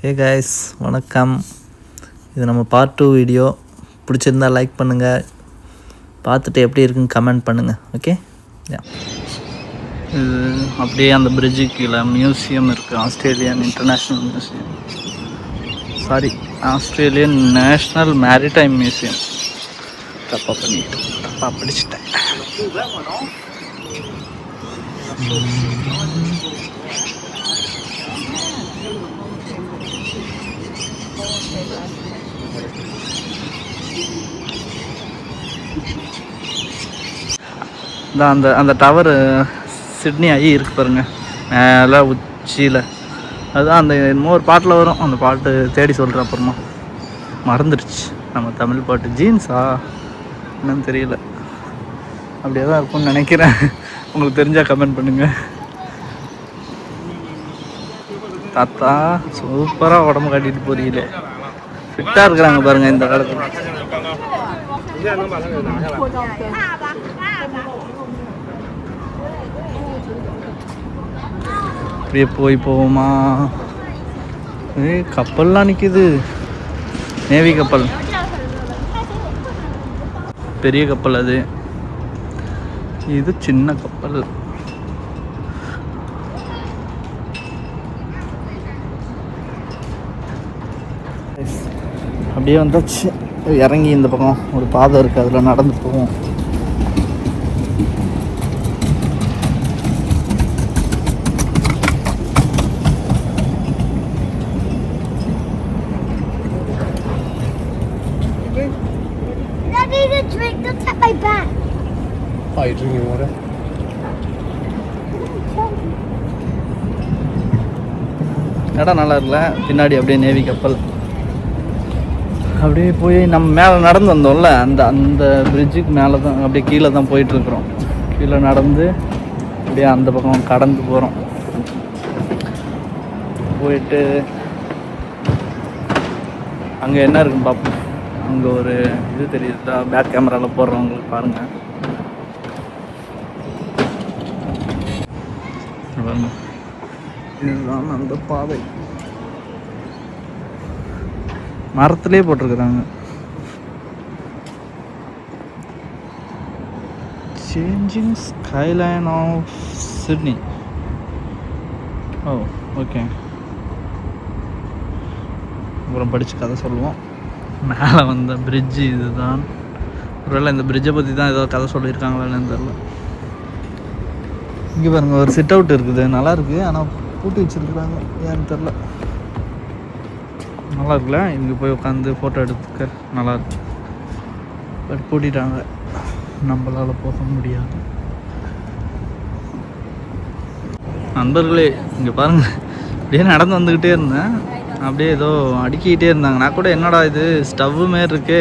Hey guys, வணக்கம். இது நம்ம பார்ட் 2 வீடியோ. பிடிச்சிருந்தா லைக் பண்ணுங்கள், பார்த்துட்டு எப்படி இருக்குன்னு கமெண்ட் பண்ணுங்கள். ஓகே, இது அப்படியே அந்த பிரிட்ஜு கீழே மியூசியம் இருக்குது. Australian international museum, sorry, Australian national maritime museum. தப்பாக படிச்சுட்டேன். அந்த அந்த டவர் சிட்னி ஆகி இருக்கு பாருங்க, மேலே உச்சியில். அதுதான் அந்த இன்னொரு பாட்டில் வரும். அந்த பாட்டு தேடி சொல்கிறேன், அப்புறமா மறந்துடுச்சு. நம்ம தமிழ் பாட்டு ஜீன்ஸா என்னன்னு தெரியல, அப்படியே தான் இருக்கும்னு நினைக்கிறேன். உங்களுக்கு தெரிஞ்சால் கமெண்ட் பண்ணுங்கள். தாத்தா சூப்பராக உடம்பு காட்டிட்டு போறீங்களே, ஃபிட்டாக இருக்கிறாங்க பாருங்கள் இந்த காலத்தில். அப்படியே போவோமா? கப்பல்லாம் நிற்கிது, நேவி கப்பல், பெரிய கப்பல். அது இது சின்ன கப்பல். அப்படியே வந்தாச்சு. இறங்கி இந்த பக்கம் ஒரு பாதை இருக்குது, அதில் நடந்து போவோம். Are you drinking water? இடம் நல்லா இருக்குல்ல. பின்னாடி அப்படியே நேவி கப்பல். அப்படியே போய் நம்ம மேலே நடந்து வந்தோம்ல, அந்த அந்த பிரிட்ஜுக்கு மேலே தான், அப்படியே கீழே தான் போயிட்டுருக்குறோம். கீழே நடந்து அப்படியே அந்த பக்கம் கடந்து போகிறோம். போயிட்டு அங்கே என்ன இருக்குன்னு பார்ப்போம். அங்கே ஒரு இது தெரியுதா, பேக் கேமராவில் போடுறவங்களுக்கு பாருங்கள். இதுதான் அந்த பாதை. மரத்துலேயே போட்டிருக்குறாங்க. Changing skyline of Sydney. Oh, okay. அப்புறம் படித்து கதை சொல்லுவோம். மேலே வந்த பிரிட்ஜு இதுதான். ஒருவேளை இந்த பிரிட்ஜை பற்றி தான் ஏதோ கதை சொல்லியிருக்காங்களான்னு தெரியல. இங்கே பாருங்கள், ஒரு சிட் அவுட் இருக்குது, நல்லாயிருக்கு. ஆனால் பூட்டி வச்சுருக்குறாங்க, ஏன்னு தெரில. நல்லா இருக்குல்ல, இங்கே போய் உட்காந்து ஃபோட்டோ எடுத்துக்க நல்லாயிருக்கு. பட் பூட்டிட்டாங்க, நம்மளால் போக முடியாது. நண்பர்களே, இங்கே பாருங்கள், அப்படியே நடந்து வந்துக்கிட்டே இருந்தேன். அப்படியே ஏதோ அடுக்கிக்கிட்டே இருந்தாங்க. நான் கூட என்னடா இது ஸ்டவ்வு மாரி இருக்கு,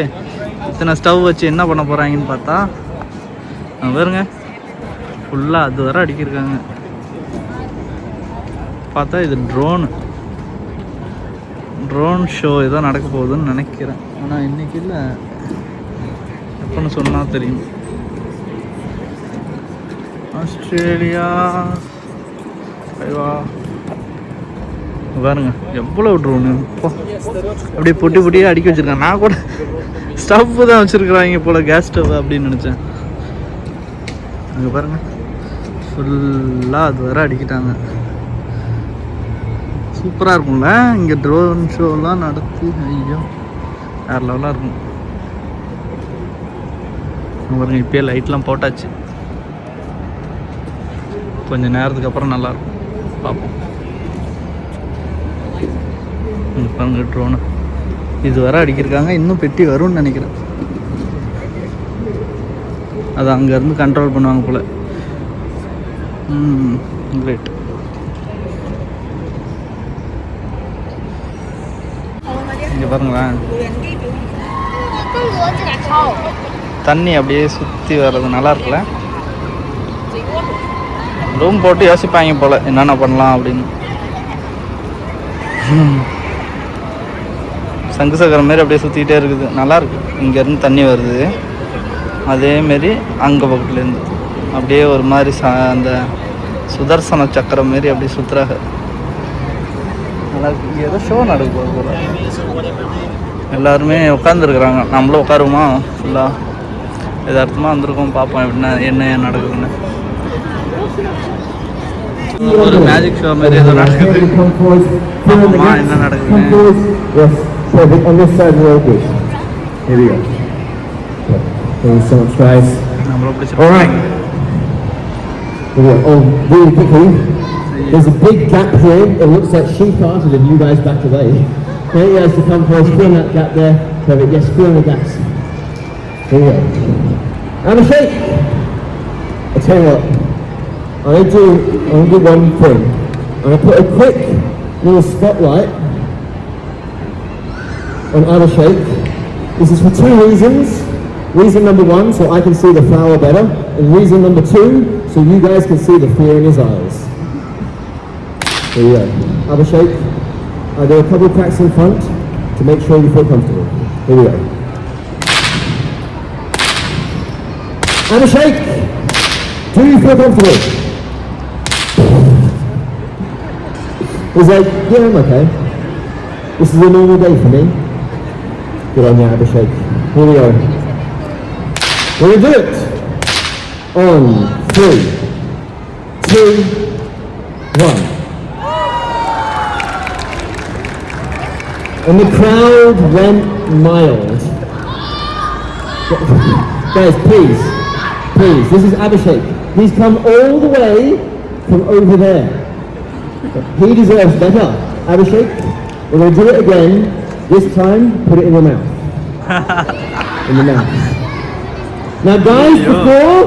இத்தனை ஸ்டவ் வச்சு என்ன பண்ண போகிறாங்கன்னு பார்த்தா, பாருங்க ஃபுல்லாக அது வர அடிக்கிருக்காங்க. பார்த்தா இது ட்ரோன் ஷோ ஏதோ நடக்க போகுதுன்னு நினைக்கிறேன். ஆனால் இன்றைக்கி இல்லை, எப்போன்னு சொன்னால் தெரியும். ஆஸ்திரேலியா பாருங்க எவ்வளோ ட்ரோனு, அப்படியே பொட்டியாக அடிக்க வச்சுருக்காங்க. நான் கூட ஸ்டவ் தான் வச்சுருக்குறாங்க போல், கேஸ் ஸ்டவ் அப்படின்னு நினச்சேன். அங்கே பாருங்கள் ஃபுல்லாக அது வர அடிக்கிட்டாங்க. சூப்பராக இருக்கும்ல இங்கே ட்ரோன் ஷோலாம் நடத்தி. ஐயோ, வேறு லெவலாக இருக்கும் பாருங்க. இப்போயே லைட்லாம் போட்டாச்சு, கொஞ்சம் நேரத்துக்கு அப்புறம் நல்லாயிருக்கும், பார்ப்போம். பாருங்க ட்ரோனு இது வர அடிக்கிருக்காங்க. இன்னும் பெட்டி வரும்னு நினைக்கிறேன். அது அங்கேருந்து கண்ட்ரோல் பண்ணுவாங்க போல். கிரேட். இங்கே பாருங்களேன், தண்ணி அப்படியே சுற்றி வர்றது நல்லா இருக்குல்ல. ரூம் போட்டு யோசிப்பாங்க போல் என்னென்ன பண்ணலாம் அப்படின்னு. சங்கு சக்கரம் மாரி அப்படியே சுற்றிக்கிட்டே இருக்குது, நல்லாயிருக்கு. இங்கேருந்து தண்ணி வருது, அதேமாரி அங்கே பக்கத்துலேருந்து அப்படியே ஒரு மாதிரி அந்த சுதர்சன சக்கரம் மாரி அப்படி சுற்றுறாங்க. ஏதோ ஷோ நடக்க போகுது போல. எல்லாருமே உட்காந்துருக்குறாங்க. நம்மளும் உட்காருவோமா ஃபுல்லாக எதார்த்தமாக வந்திருக்கோம். பார்ப்போம் எப்படின்னா என்ன நடக்குதுன்னு. ஒரு மேஜிக் ஷோ மாதிரி ஏதோ நடக்குது. ஆமாம்மா என்ன நடக்குதுன்னு. நம்மள பிடிச்சிருக்கோம். Oh, really quickly. There's a big gap here. It looks like she farted and you guys backed away. Here you guys to come for us. Fill that gap there. Perfect. Yes, fill in the gaps. Here we go. And a shake. I'll tell you what. I'm going to do one thing. I'm going to put a quick little spotlight on Abhishek. This is for two reasons. Reason number one, so I can see the flower better. And reason number two, so you guys can see the fear in his eyes. Here we go. Abhishek, I do a couple of cracks in front to make sure you feel comfortable. Here we go. Abhishek, do you feel comfortable? He's like, yeah, I'm okay. This is a normal day for me. Good on you, Abhishek. Here we go. We're going to do it. On 3, 2, 1. And the crowd went mild. Guys, please, this is Abhishek. He's come all the way from over there. He deserves better. Abhishek, we're going to do it again. This time, put it in your mouth. In the mouth. Now guys, before,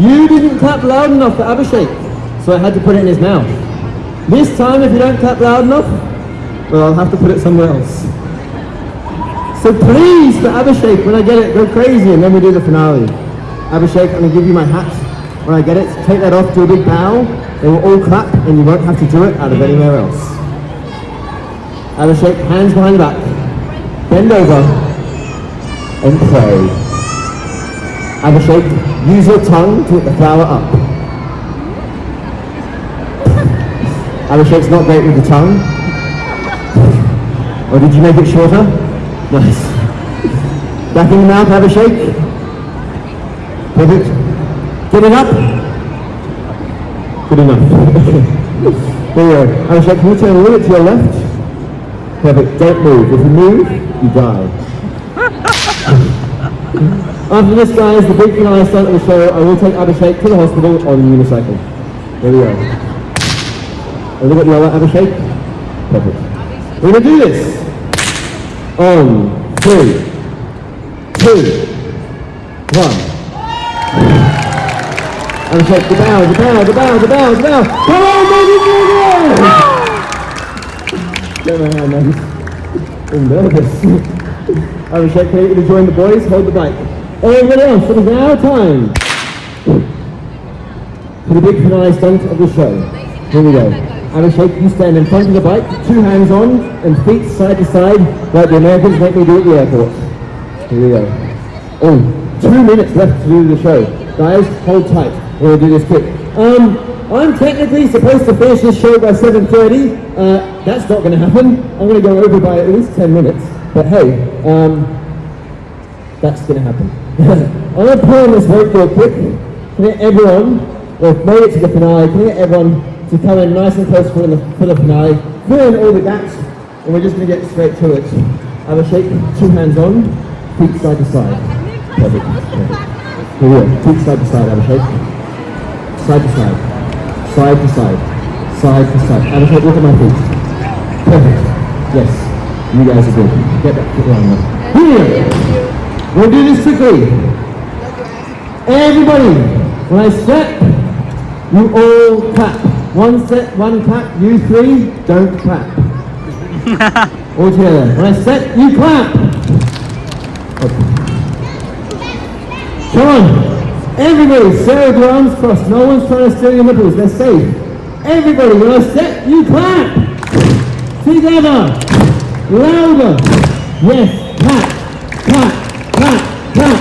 you didn't clap loud enough for Abhishek, so I had to put it in his mouth. This time, if you don't clap loud enough, well, I'll have to put it somewhere else. So please, for Abhishek, when I get it, go crazy, and then we do the finale. Abhishek, I'm going to give you my hat. When I get it, take that off, do a big bow, and we'll all clap, and you won't have to do it out of anywhere else. Abhishek, hands behind the back, bend over, and pray. Abhishek, use your tongue to hit the flower up. Abhishek's not great with the tongue. Or did you make it shorter? Nice. Back in the mouth, Abhishek. Perfect. Get it up. Good enough. There you go. Abhishek, can you turn a little bit to your left? Perfect. Don't move. If you move, you die. After this, guys, the big finale stunt of the show, I will take Abhishek to the hospital on a unicycle. There we go. A little bit lower, Abhishek. Perfect. We're going to do this. On 3, 2, 1. Abhishek, the bow. Come on, baby, get my hand, man. I'm nervous. Abhishek, can you join the boys? Hold the bike. Everybody else, it is now time for the big finale stunt of the show. Here we go. Abhishek, you stand in front of the bike, 2 hands on, and feet side to side, like the Americans make me do at the airport. Here we go. Oh, 2 minutes left to do the show. Guys, hold tight. We're going to do this quick. I'm technically supposed to finish this show by 7:30. That's not going to happen. I'm going to go over by at least 10 minutes. But hey, that's going to happen. I'm going to pull on this rope real quick. Can I get everyone, we've made it to the finale, can I get everyone to come in nice and close for the finale, fill in all the gaps, and we're just going to get straight to it. Abhishek, 2 hands on, feet side to side. Perfect. Here we go, feet side to side, Abhishek. Side to side. Side to side. Side to side. Abhishek, look at my feet. Perfect. Yes, you guys are good. Get that foot around there. Here! We'll do this quickly. Everybody, when I step, you all clap. 1 step, 1 clap, you 3, don't clap. All together. When I step, you clap. Okay. Come on. Everybody, stare with your arms crossed. No one's trying to steal your nipples. They're safe. Everybody, when I step, you clap. Together. Louder. Yes, clap. Clap. Clap. Clap.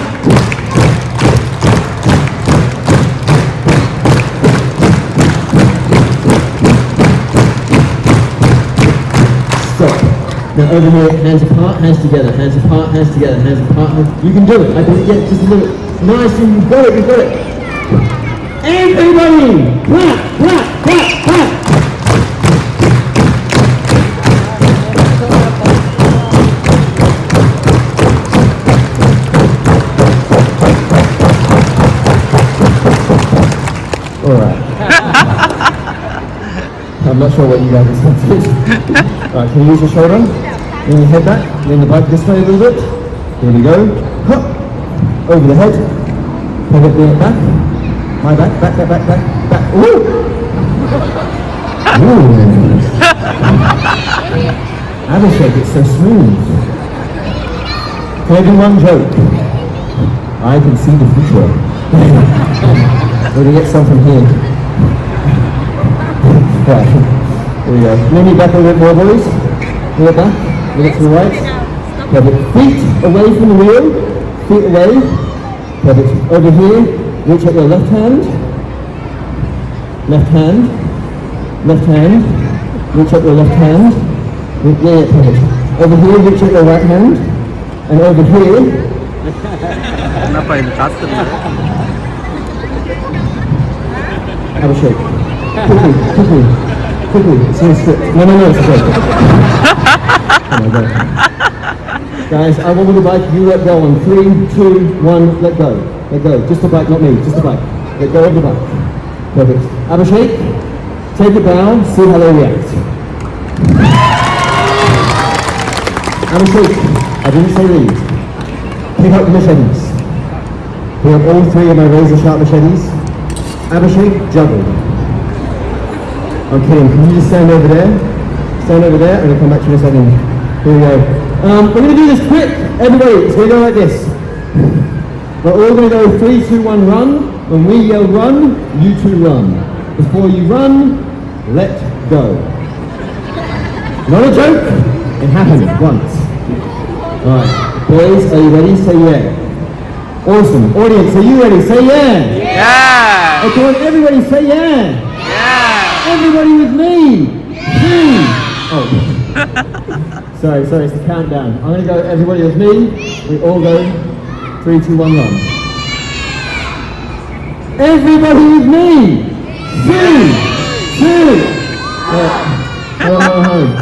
Now over here, hands apart, hands together, hands apart, hands together, hands apart. You can do it. I believe, yeah, just a little. Nice, and you've got it, you've got it. Everybody, clap, clap, clap, clap. Alright. I'm not sure what you guys are saying. Alright, can you use your shoulder? Lean your head back, lean the bike this way a little bit. Here we go. Hop. Over the head. Pivot, bring it back. My back, back, back, back, back, back. Ooh! Ooh! Abhishek, it's so smooth. Can I do one joke? I can see the future. We're gonna get some from here. Right, here we go. Lean your back a little bit more, boys. Bring it back, bring it to the right. Perfect. Feet away from the wheel. Feet away. Perfect. Over here, reach out your left hand. Left hand. Left hand. Reach out your left hand. Yeah, perfect. Over here, reach out your right hand. And over here, என்னப்பா இது காசு Abhishek. Quickly. It's in strict. No, it's okay. Oh my god. Guys, I want the bike, you let go on 3, 2, 1, let go. Let go. Just the bike, not me, just the bike. Let go of the bike. Perfect. Abhishek, take a bow, see how they react. Abhishek, I didn't say leave. Pick up the machetes. Pick up all 3 of my razor sharp machetes. Abhishek, juggle. I'm kidding. Can you just stand over there? Stand over there. I'm going to come back to you in a second. Here we go. We're going to do this quick. Everybody, it's going to go like this. We're all going to go 3, 2, 1, run. When we yell run, you 2 run. Before you run, let go. Not a joke. It happened once. Alright. Boys, are you ready? Say yeah. Awesome. Audience, are you ready? Say yeah. Yeah. Okay, everybody say yeah. Yeah. Everybody with me. 3. Oh. sorry, it's the countdown. I'm going to go everybody with me. We all go 3, 2, 1, run. Everybody with me. 3, 2. Home.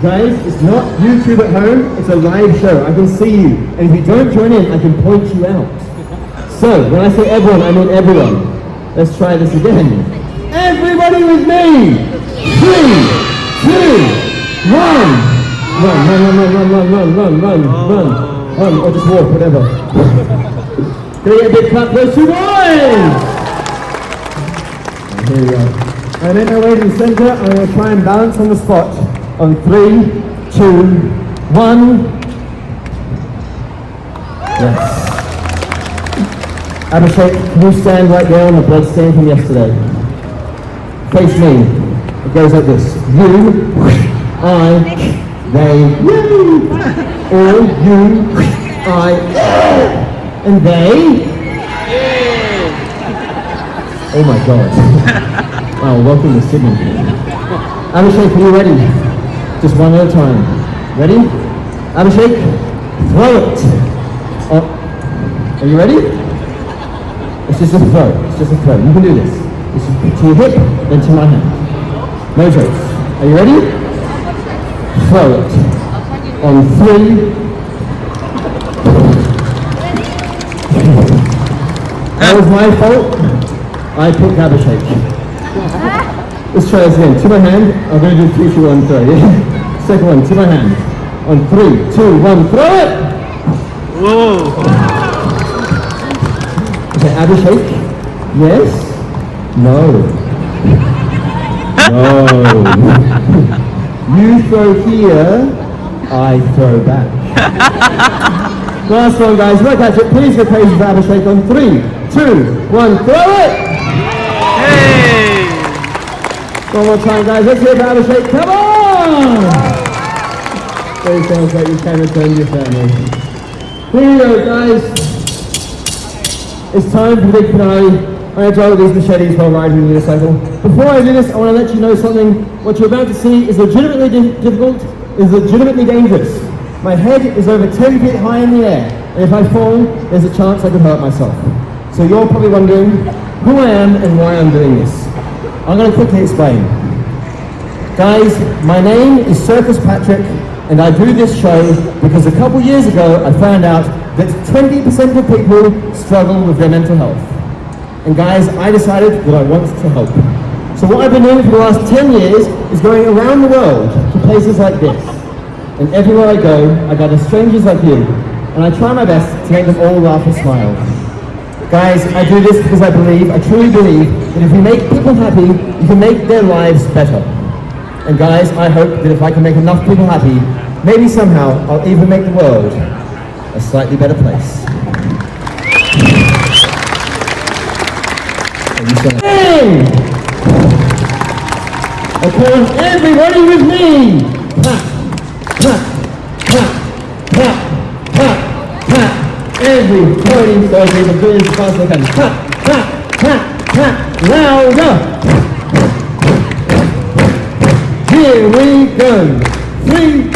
Guys, it's not YouTube at home, it's a live show. I can see you. And if you don't join in, I can point you out. So, when I say everyone, I mean everyone. Let's try this again. Everybody with me! 3, 2, 1. Run, or just walk, whatever. Can we get a big clap for those 2 boys? Here we go. I make my way to the center, I'm going to try and balance on the spot. On 3, 2, 1. Yes. Abhishek, can you stand right there on the blood stain from yesterday? Face me. It goes like this. You, I, they, or you, I, and they. Oh my god. Wow, welcome to Sydney. Abhishek, are you ready? Just one at a time. Ready? Abhishek, throw it. Oh. Are you ready? It's just a throw. You can do this. It's to your hip, then to my hand. No jokes. Are you ready? Throw it. On 3. That was my fault. I picked Abhishek. Let's try this again. To my hand. I'm going to do 3, 2, 1, throw. Second one, to my hand. On 3, 2, 1, throw it! Whoa. Okay, Abhishek. Yes? No. No. You throw here, I throw back. Last one, guys. Look at it. Please go crazy for Abhishek on 3, 2, 1, throw it! Hey. One more time, guys. Let's hear about Abhishek. Come on! Very sounds like you can return to your family. Here you go, guys. It's time for the big finale. I'm going to draw these machetes while riding the unicycle. Before I do this, I want to let you know something. What you're about to see is legitimately difficult. is legitimately dangerous. My head is over 10 feet high in the air, and if I fall, there's a chance I could hurt myself. So you're probably wondering who I am and why I'm doing this. I'm going to quickly explain. Guys, my name is Circus Patrick, and I do this show because a couple years ago I found out that 20% of people struggle with their mental health. And guys, I decided that I want to help. So what I've been doing for the last 10 years is going around the world to places like this. And everywhere I go, I gather strangers like you, and I try my best to make them all laugh and smile. Guys, I do this because I truly believe, that if you make people happy, you can make their lives better. And guys, I hope that if I can make enough people happy, maybe somehow I'll even make the world a slightly better place. Hey! Come on, everybody with me! Clap, clap, clap, clap, clap, clap. Everybody goes as fast as they can. Clap, clap, clap, clap, louder! Here we go. 3,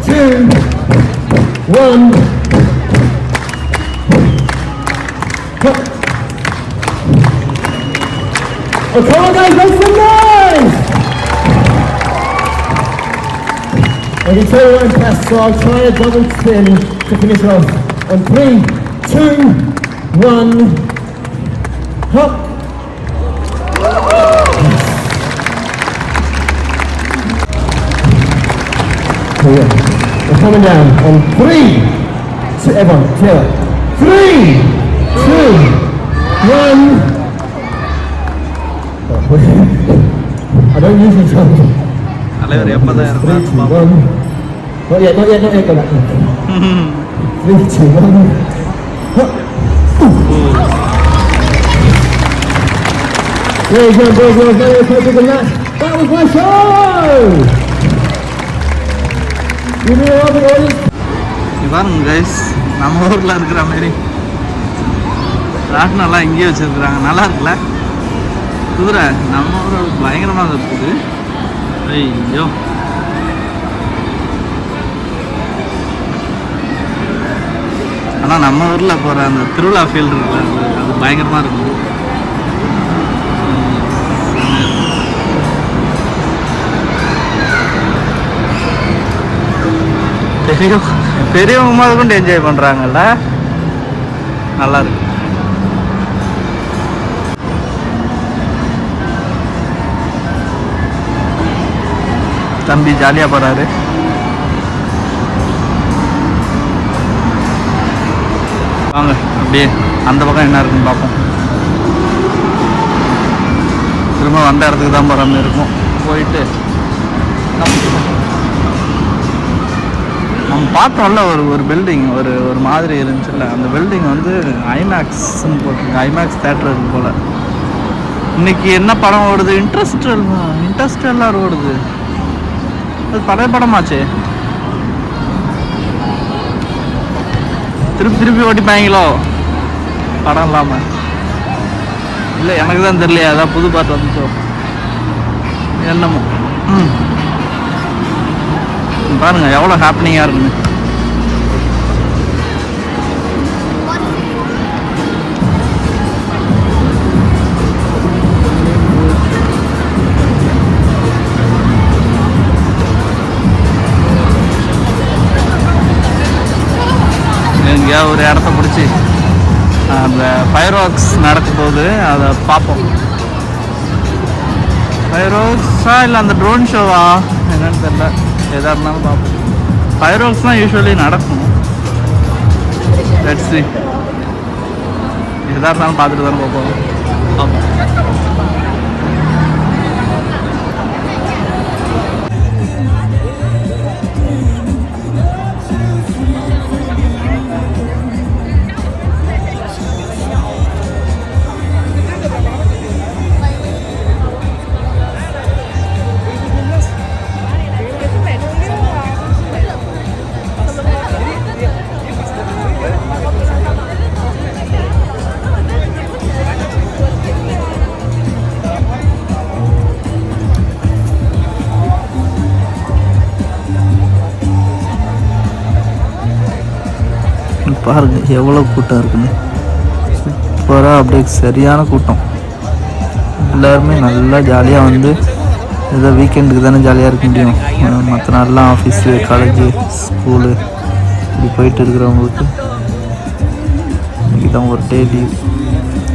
2, 1. Oh, come on guys, make some noise! I can tell you I'm fast, so I'll try a double spin to finish off. On 3, 2, 1, hop! Here we go. We're coming down on 3, 2, everyone, together. 3, 2, 1. I don't usually jump. தலைவர் எப்பதான் இருந்தாலும் Not yet, go back. 3, 2, 1. Ladies and gentlemen, that was my show! Give me a round of applause. பாருங்க guys, நம்ம ஊரில் இருக்கிற மாதிரி ராட்டினெல்லாம் இங்கேயே வச்சுருக்குறாங்க. நல்லா இருக்குல்ல குதிரை? நம்ம ஊர் பயங்கரமாக இருக்குது. ஐயோ, ஆனால் நம்ம ஊரில் போகிற அந்த திருவிழா ஃபீல்டு இருக்குல்ல, அது பயங்கரமாக இருக்கும். பெரியவங்க மாதிரி கொண்டு என்ஜாய் பண்ணுறாங்கல்ல, நல்லா இருக்கு. தம்பி ஜாலியாக போகிறாரு. வாங்க அப்படியே அந்த பக்கம் என்ன இருக்குன்னு பார்ப்போம். திரும்ப வந்த இடத்துக்கு தான் போகிற மாதிரி இருக்கும். போயிட்டு நம்ம பார்த்தோம்ல ஒரு பில்டிங் ஒரு மாதிரி இருந்துச்சுல்ல, அந்த பில்டிங் வந்து ஐமேக்ஸ்ன்னு போட்டிருக்கு. ஐமேக்ஸ் தேட்டர் இருக்கு போல். இன்னைக்கு என்ன படம் ஓடுது? இன்ட்ரெஸ்டெல்லாம் ஓடுது. அது பழைய படமாச்சே. திருப்பி ஓட்டிப்பாங்களோ படம் இல்லாமல்? இல்லை, எனக்கு தான் தெரியலையா, அதான் புது பாட்டு வந்துச்சோ என்னமோ. பாருங்க எவ்வளோ ஹாப்பனிங்காக இருக்குன்னு. எங்கேயா ஒரு இடத்த பிடிச்சி அந்த ஃபயர் ஒர்க்ஸ் நடக்கும் போது அதை பார்ப்போம். ஃபயர் ஒர்க்ஸா இல்லை அந்த ட்ரோன் ஷோவா என்னன்னு தெரியல. எதாக இருந்தாலும் பார்ப்போம். ஃபயர் ஒர்க்ஸ் தான் யூஸ்வலி நடக்கும். Let's see. எதாக இருந்தாலும் பார்த்துட்டு தானே பார்ப்போம். பாருங்க எவ்வளோ கூட்டம் இருக்குன்னு. சூப்பராக அப்படியே சரியான கூட்டம். எல்லாருமே நல்லா ஜாலியாக வந்து ஏதோ வீக்கெண்டுக்கு தானே ஜாலியாக இருக்க முடியும். மற்ற நாள்லாம் ஆஃபீஸு காலேஜு ஸ்கூலு இப்படி போயிட்டு இருக்கிறவங்களுக்கு இன்றைக்கி தான் ஒரு டே லீவ்.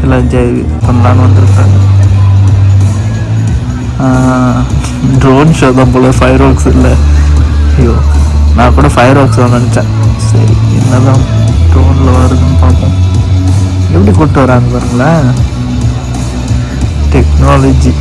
எல்லாம் என்ஜாய் பண்ணலான்னு வந்திருக்காங்க. ட்ரோன் ஷோ தான் போல், ஃபயர் ஒர்க்ஸ் இல்லை. ஐயோ, நான் கூட ஃபயர் ஒர்க்ஸ் தான் நினச்சேன். சரி, என்னதான் ட்ரோனில் வருதுன்னு பார்ப்போம். எப்படி கூப்பிட்டு வராங்க பாருங்களேன், டெக்னாலஜி.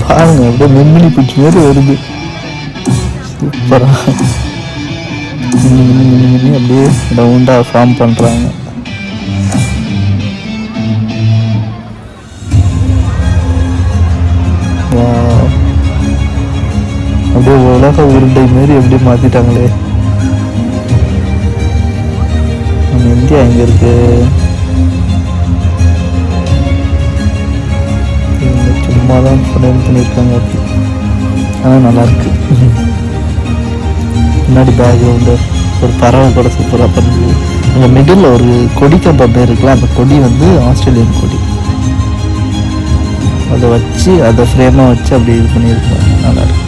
பாருங்க அப்படியே மென்மினி பூச்சி மாதிரி வருது. சூப்பராக அப்படியே ரவுண்டாக ஃபார்ம் பண்ணுறாங்க. அப்படியே உலக உருண்டை மாரி அப்படியே மாற்றிட்டாங்களே. நம்ம இந்தியா எங்கே இருக்கு? சும்மா தான் ஃப்ரேம் பண்ணியிருக்காங்க. அப்படி ஆனால் நல்லாயிருக்கு. முன்னாடி பேக்ரவுண்டு ஒரு பறவை கூட சூப்பராக பண்ணுது. அங்கே மிடில் ஒரு கொடி கம்பம் பேர் இருக்குல்ல, அந்த கொடி வந்து ஆஸ்திரேலியன் கொடி. அதை வச்சு அதை ஃப்ரேமாக வச்சு அப்படி இது பண்ணியிருக்காங்க. நல்லாயிருக்கு.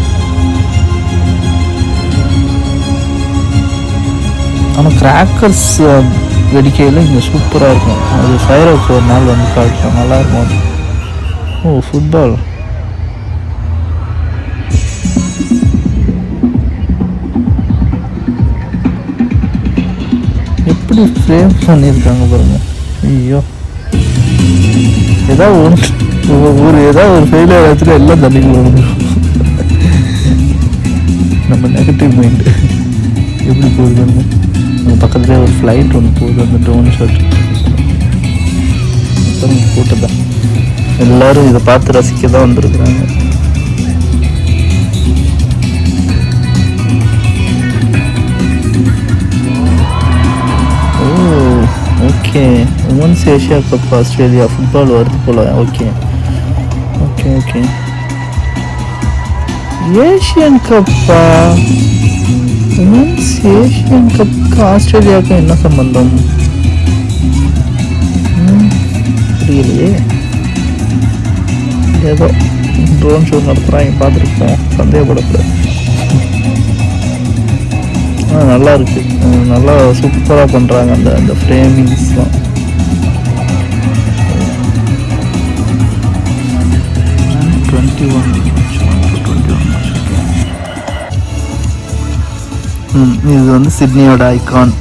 ஆனால் கிராக்கர்ஸ் வெடிக்கையில் இங்கே சூப்பராக இருக்கும். அது ஃபயர் ஒர்க்ஸ் ஒரு நாள் வந்து காட்டுறோம், நல்லாயிருக்கும் அது. ஓ, ஃபுட்பால். எப்படி ஃப்ரேம் பண்ணியிருக்காங்க பாருங்க. ஐயோ, ஏதாவது ஏதாவது ஒரு ஃபெயிலியர் ஆச்சுன்னா எல்லாம் தண்ணிக்குள்ள வந்துடும். நம்ம நெகட்டிவ் மைண்டு எப்படி போகுதுன்னு. நம்ம பக்கத்துலேயே ஒரு ஃப்ளைட் ஒன்று போகுது, அந்த ட்ரோன் ஷாட். கூட்டத்தான் எல்லாரும் இதை பார்த்து ரசிக்க தான் வந்திருக்கிறாங்க. Oh, okay. Women's Asia cup Australia football வருது போல. Okay okay okay. ஏஷியன் கப்பா? உமன்ஸ் ஏஷியன் கப்புக்கு ஆஸ்திரேலியாவுக்கு என்ன சம்பந்தம் புரியலையே. ஏதோ ட்ரோன் ஷோ நடத்துகிறாங்க, பார்த்துருக்கோம், சந்தேகப்படக்கூடாது. நல்லா இருக்கு, நல்லா சூப்பராக பண்ணுறாங்க அந்த அந்த ஃப்ரேமிங்ஸ்லாம். இது வந்து சிட்னியோட ஐகான்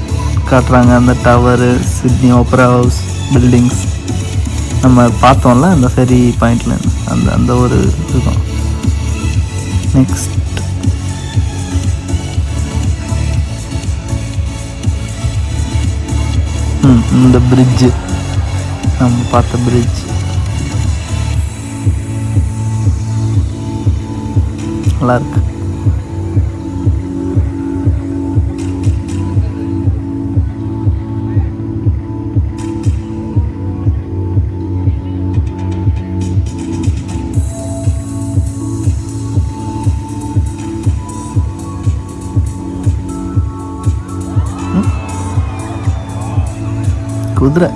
காட்டுறாங்க. அந்த tower, Sydney opera house, buildings நம்ம பார்த்தோம்ல அந்த ஃபெரி பாயிண்ட்ல, அந்த அந்த ஒரு இதுதான். நெக்ஸ்ட் இந்த பிரிட்ஜு, நம்ம பார்த்த பிரிட்ஜ் நல்லா இருக்கு. குதிரை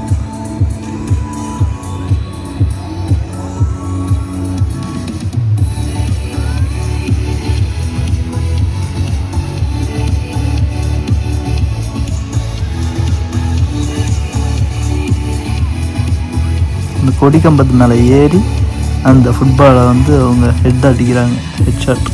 இந்த கொடி கம்பத்து மேலே ஏறி அந்த ஃபுட்பாலை வந்து அவங்க ஹெட் அடிக்கிறாங்க, ஹெட் ஷாட்.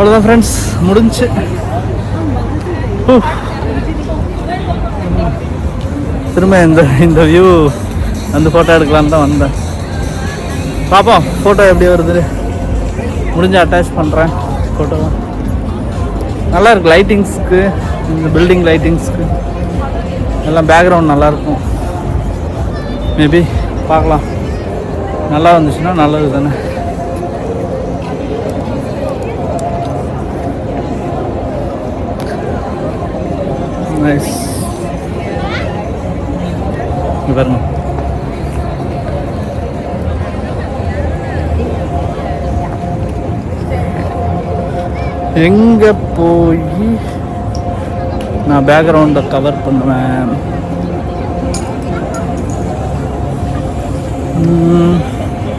அவ்வளோதான் ஃப்ரெண்ட்ஸ், முடிஞ்சு. திரும்ப இந்த வியூ வந்து ஃபோட்டோ எடுக்கலான்னு தான் வந்தேன். பார்ப்போம் ஃபோட்டோ எப்படி வருது. முடிஞ்சு அட்டாச் பண்ணுறேன் ஃபோட்டோவை. நல்லா இருக்குது லைட்டிங்ஸ்க்கு, இந்த பில்டிங் லைட்டிங்ஸ்க்கு எல்லாம் பேக்ரவுண்ட் நல்லாயிருக்கும். மேபி பார்க்கலாம், நல்லா வந்துச்சுன்னா நல்லது தானே. நைஸ். பாருங்க, எங்கே போய் நான் பேக்ரவுண்டை கவர் பண்ணுவேன்.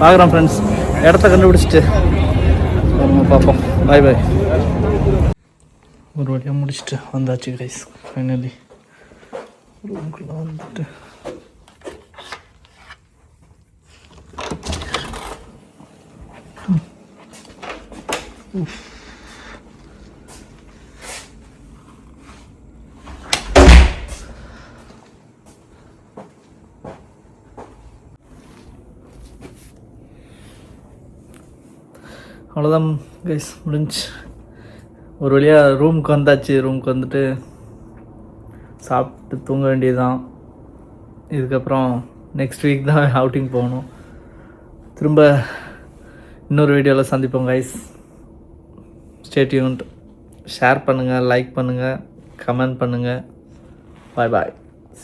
பார்க்குறேன் ஃப்ரெண்ட்ஸ், இடத்த கண்டுபிடிச்சிட்டு பார்ப்போம். பாய் பாய். ஒரு வழியாக முடிச்சுட்டு வந்தாச்சு கைஸ். ஃபைனலி ரூம்குள்ளே வந்துட்டு அவ்வளோதான் கைஸ், முடிஞ்சு. ஒரு வழியாக ரூமுக்கு வந்தாச்சு. ரூமுக்கு வந்துட்டு சாப்பிட்டு தூங்க வேண்டியதுதான். இதுக்கப்புறம் நெக்ஸ்ட் வீக் தான் அவுட்டிங் போகணும். திரும்ப இன்னொரு வீடியோவில் சந்திப்போம் கைஸ். Stay tuned. ஷேர் பண்ணுங்கள், லைக் பண்ணுங்கள், கமெண்ட் பண்ணுங்கள். பாய் பாய்.